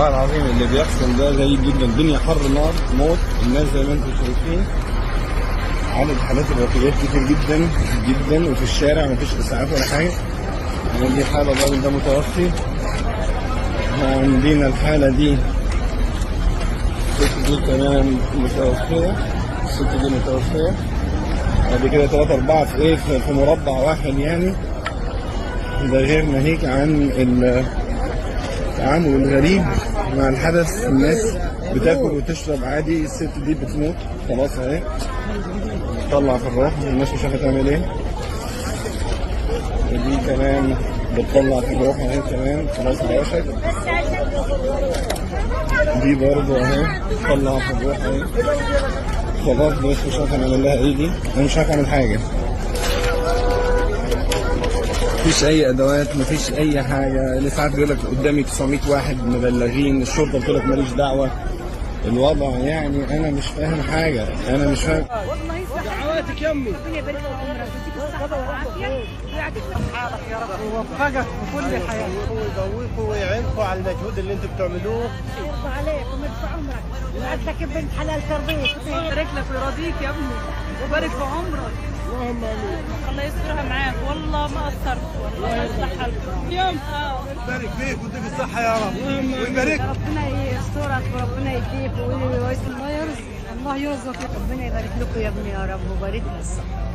والله العظيم اللي بيحصل ده غريب جدا. الدنيا حر نار موت، الناس زي ما انتم شايفين عدد حالات الوفيات كتير جدا جدا، وفي الشارع مفيش اسعاف ولا حاجه. يعني دي حاله الراجل ده متوفي، عندنا الحاله دي الست دي كمان متوفيه، الست دي متوفيه. بعد كده 3 4 في ايه في مربع واحد يعني. ده غير ناهيك عن التعامل الغريب مع الحدث. الناس بتاكل وتشرب عادي، الست دي بتموت خلاص اهي، بتطلع في الروح، الناس مش عارفه تعمل ايه. ودي كمان بتطلع في الروح اهي كمان خلاص عاشت. دي برضه اهي بتطلع في الروح اهي خلاص، بس مش عارف اعمل لها ايه. دي انا مش عارف اعمل حاجه، مفيش اي ادوات، مفيش اي حاجه. الاسعاف بيقول لك قدامي 900 واحد مبلغين، الشرطه بتقول لك ماليش دعوه. الوضع يعني انا مش فاهم حاجه، انا مش فاهم. والله دعواتك يا امي، ربنا يبارك في عمرك ويديك الصحه والعافيه ويعطيك حالك يا رب ويوفقك في كل الحياه ويقويكم ويعينكم على المجهود اللي انتم بتعملوه. يرضى عليك ويرفع عمرك ويعزك بنت حلال ترضيك ويبارك لك ويرضيك يا ابني ويبارك في عمرك. اللهم امين. الله يسترها معاك، والله ما قصرت، والله يصلح حالك. يوم يبارك فيك ويديك الصحه يا رب ويبارك. ربنا يسترك وربنا يديك ويرزق الله يرزقك. ربنا يبارك لكم يا ابني يا رب ويبارك لك.